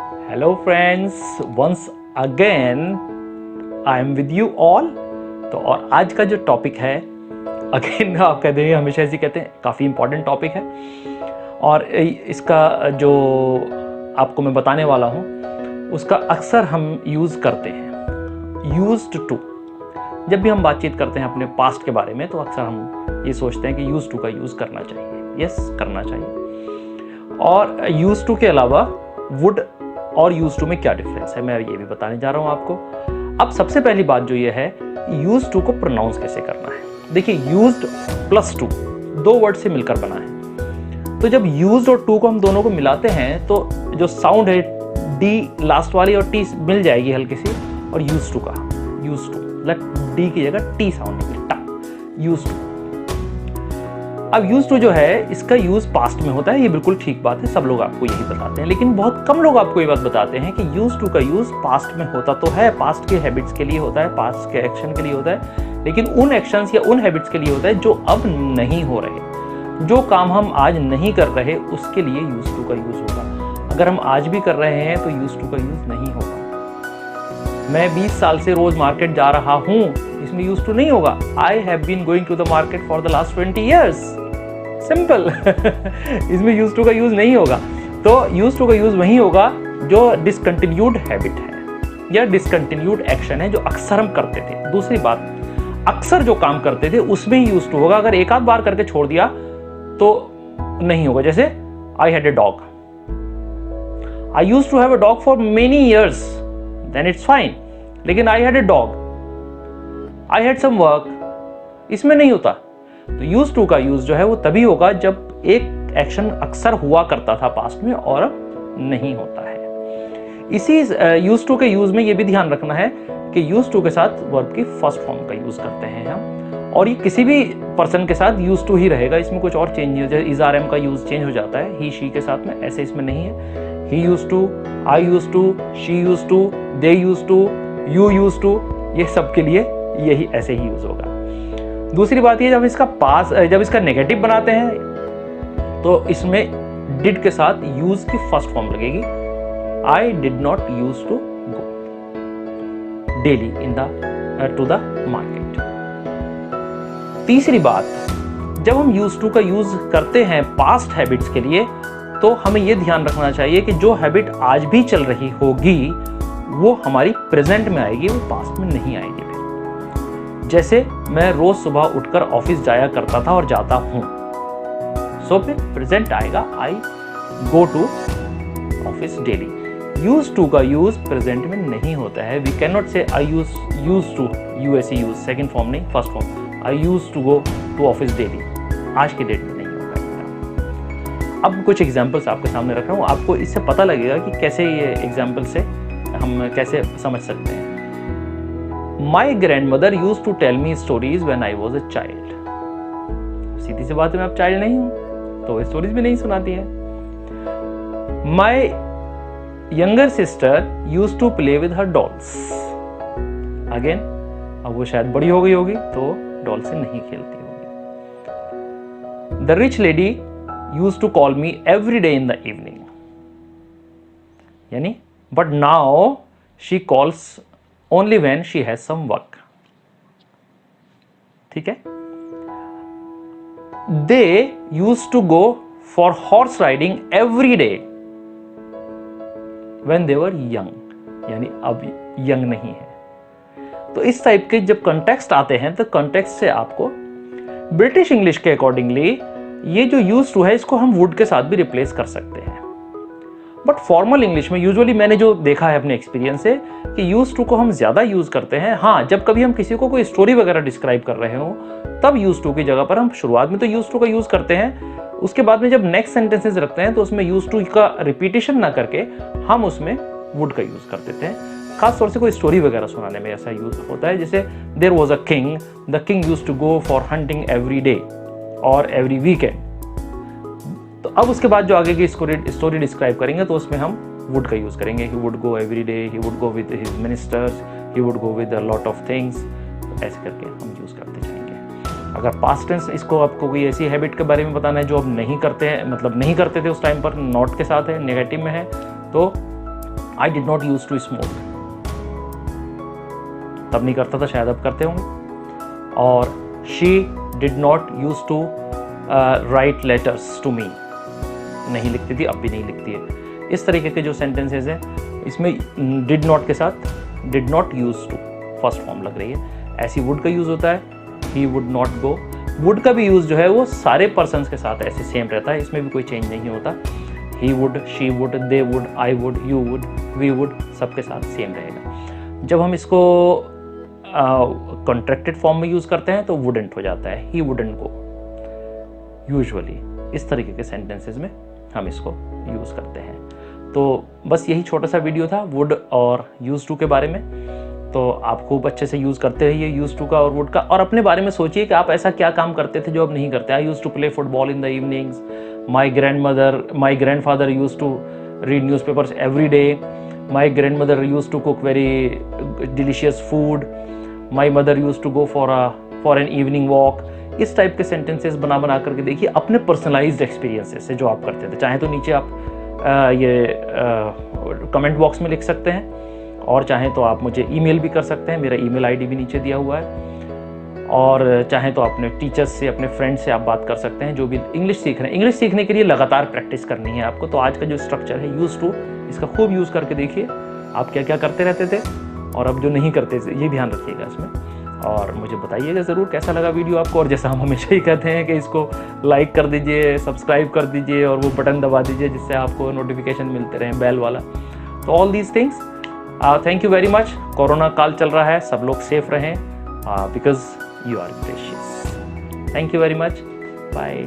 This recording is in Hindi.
Hello friends, once again I am with you all. तो और आज का जो टॉपिक है, अगेन आप कहते हैं, हमेशा ऐसे कहते हैं, काफ़ी इंपॉर्टेंट टॉपिक है। और इसका जो आपको मैं बताने वाला हूँ उसका अक्सर हम यूज़ करते हैं, यूज्ड टू। जब भी हम बातचीत करते हैं अपने पास्ट के बारे में तो अक्सर हम ये सोचते हैं कि यूज्ड टू का यूज़ करना चाहिए। यस, करना चाहिए। और यूज्ड टू के अलावा वुड और यूज्ड टू में क्या डिफरेंस है, मैं ये भी बताने जा रहा हूँ आपको। अब सबसे पहली बात जो ये है, यूज्ड टू को प्रोनाउंस कैसे करना है। देखिए, यूज्ड प्लस टू दो वर्ड से मिलकर बना है। तो जब यूज्ड और टू को हम दोनों को मिलाते हैं तो जो साउंड है, डी लास्ट वाली और टी मिल जाएगी हल्की सी, और यूज्ड टू का यूज्ड टू, डी की जगह टी साउंड निकले, यूज्ड टू। अब यूज्ड टू जो है, इसका यूज पास्ट में होता है, ये बिल्कुल ठीक बात है, सब लोग आपको यही बताते हैं। लेकिन बहुत कम लोग आपको ये बात बताते हैं कि यूज्ड टू का यूज पास्ट में होता तो है, पास्ट के हैबिट्स के लिए होता है, पास्ट के एक्शन के लिए होता है, लेकिन उन एक्शंस या उन हैबिट्स के लिए होता है जो अब नहीं हो रहे। जो काम हम आज नहीं कर रहे उसके लिए यूज्ड टू का यूज होगा। अगर हम आज भी कर रहे हैं तो यूज्ड टू का यूज नहीं होगा। मैं 20 साल से रोज मार्केट जा रहा हूं, इसमें यूज्ड टू नहीं होगा। I have been going to the market for the last 20 years, simple. इसमें यूज्ड टू का यूज नहीं होगा। तो यूज्ड टू का यूज वही होगा जो डिसकंटिन्यूड हैबिट है या डिसकंटिन्यूड एक्शन है जो अक्सर हम करते थे। दूसरी बात, अक्सर जो काम करते थे उसमें ही यूज्ड टू होगा। अगर एक आध बार करके छोड़ दिया तो नहीं होगा। जैसे I had a dog, I used to have a dog for many years, then it's fine. लेकिन I had a dog, I had some work, इसमें नहीं होता। तो यूज टू का यूज जो है वो तभी होगा जब एक एक्शन अक्सर हुआ करता था पास्ट में और अब नहीं होता है। इसी यूज टू के यूज में ये भी ध्यान रखना है कि यूज टू के साथ वर्ब की फर्स्ट फॉर्म का यूज करते हैं हम, और ये किसी भी पर्सन के साथ यूज टू ही रहेगा, इसमें कुछ और चेंज नहीं हो। जैसे इज आर एम का यूज चेंज हो जाता है ही शी के साथ में, ऐसे इसमें नहीं है। He use to, I use to, she use to, they use to, you use to, ये सब के लिए यही ऐसे ही यूज होगा। दूसरी बात ये, जब इसका नेगेटिव बनाते हैं तो इसमें डिड के साथ यूज की फर्स्ट फॉर्म लगेगी। I did not use to go daily to the market. तीसरी बात, जब हम यूज टू का यूज करते हैं पास्ट हैबिट्स के लिए तो हमें यह ध्यान रखना चाहिए कि जो हैबिट आज भी चल रही होगी वो हमारी प्रेजेंट में आएगी, वो पास्ट में नहीं आएगी। जैसे मैं रोज सुबह उठकर ऑफिस जाया करता था और जाता हूं, सो फिर प्रेजेंट आएगा, I go to office daily. Use to का यूज प्रेजेंट में नहीं होता है। We can not say I use to, यूएसए यूज, सेकंड फॉर्म नहीं, first form. I use to go to office daily, आज के डेट में नहीं होगा। अब कुछ एग्जाम्पल्स आपके सामने रख रहा हूं, आपको इससे पता लगेगा कि कैसे ये एग्जाम्पल से हम कैसे समझ सकते हैं। My grandmother used to tell me stories when I was a child. सीधी सी बात है, मैं अब चाइल्ड नहीं हूं तो स्टोरीज भी नहीं सुनाती है। My younger sister used to play with her dolls. Again, अब वो शायद बड़ी हो गई होगी तो डॉल से नहीं खेलती होगी। The rich lady used to call me every day in the evening. यानी but now she calls only when she has some work. ठीक है। They used to go for horse riding every day when they were young. यानी अब यंग नहीं है। तो इस टाइप के जब कॉन्टेक्स्ट आते हैं तो कॉन्टेक्स्ट से आपको ब्रिटिश इंग्लिश के अकॉर्डिंगली ये जो यूज टू है इसको हम वुड के साथ भी रिप्लेस कर सकते हैं। बट फॉर्मल इंग्लिश में यूजुअली मैंने जो देखा है अपने एक्सपीरियंस से कि यूज टू को हम ज्यादा यूज करते हैं। हाँ, जब कभी हम किसी को कोई स्टोरी वगैरह डिस्क्राइब कर रहे हो तब यूज टू की जगह पर हम शुरुआत में तो यूज टू का यूज करते हैं, उसके बाद में जब नेक्स्ट सेंटेंसेस रखते हैं तो उसमें यूज टू का रिपीटेशन ना करके हम उसमें वुड का यूज कर देते हैं। खास तौर से कोई स्टोरी वगैरह सुनाने में ऐसा यूज होता है। जैसे there was a king, the king used to go for hunting every day और एवरी वीकेंड। तो अब उसके बाद जो आगे की स्टोरी डिस्क्राइब करेंगे तो उसमें हम वुड का यूज करेंगे। He would go every day, he would go with his ministers, he would go with a lot of things. ऐसे करके हम यूज करते जाएंगे। अगर पास्ट टेंस इसको आपको कोई ऐसी हैबिट के बारे में बताना है जो अब नहीं करते हैं, मतलब नहीं करते थे उस टाइम पर, नॉट के साथ है, नेगेटिव में है, तो I did not use to smoke, तब नहीं करता था, शायद अब करते होंगे। और she did not use to write letters to me, नहीं लिखती थी, अब भी नहीं लिखती है। इस तरीके के जो सेंटेंसेस हैं इसमें डिड नॉट के साथ did not use to first form लग रही है। ऐसी वुड का यूज़ होता है, he would not go. Would का भी यूज़ जो है वो सारे पर्सन्स के साथ ऐसे सेम रहता है, इसमें भी कोई चेंज नहीं होता। He would, she would, they would, I would, you would, we would, सबके साथ सेम रहेगा। जब हम इसको कॉन्ट्रैक्टेड फॉर्म में यूज़ करते हैं तो वुडेंट हो जाता है, ही वुडेंट गो। यूजुअली इस तरीके के सेंटेंसेस में हम इसको यूज़ करते हैं। तो बस यही छोटा सा वीडियो था वुड और यूज़ टू के बारे में। तो आप खूब अच्छे से यूज़ करते रहिए यूज़ टू का और वुड का, और अपने बारे में सोचिए कि आप ऐसा क्या काम करते थे जो अब नहीं करते। I use to play football in the evenings, my grandfather use to read newspapers every day, my grandmother use to cook very delicious food, my mother use to go for an evening walk. इस टाइप के सेंटेंसेस बना करके देखिए अपने पर्सनलाइज्ड एक्सपीरियंसेस से जो आप करते थे। चाहे तो नीचे आप कमेंट बॉक्स में लिख सकते हैं, और चाहे तो आप मुझे ईमेल भी कर सकते हैं, मेरा ईमेल आईडी भी नीचे दिया हुआ है। और चाहे तो अपने टीचर्स से, अपने फ्रेंड्स से आप बात कर सकते हैं जो भी इंग्लिश सीख रहे हैं। इंग्लिश सीखने के लिए लगातार प्रैक्टिस करनी है आपको। तो आज का जो स्ट्रक्चर है यूज़ टू, इसका खूब यूज़ करके देखिए आप क्या क्या करते रहते थे और अब जो नहीं करते थे, ये ध्यान रखिएगा इसमें। और मुझे बताइएगा ज़रूर कैसा लगा वीडियो आपको। और जैसा हम हमेशा ही कहते हैं कि इसको लाइक कर दीजिए, सब्सक्राइब कर दीजिए और वो बटन दबा दीजिए जिससे आपको नोटिफिकेशन मिलते रहें, बेल वाला। तो all these things, thank you very much. Corona काल चल रहा है, सब लोग सेफ रहें, because you are precious. Thank you very much, bye.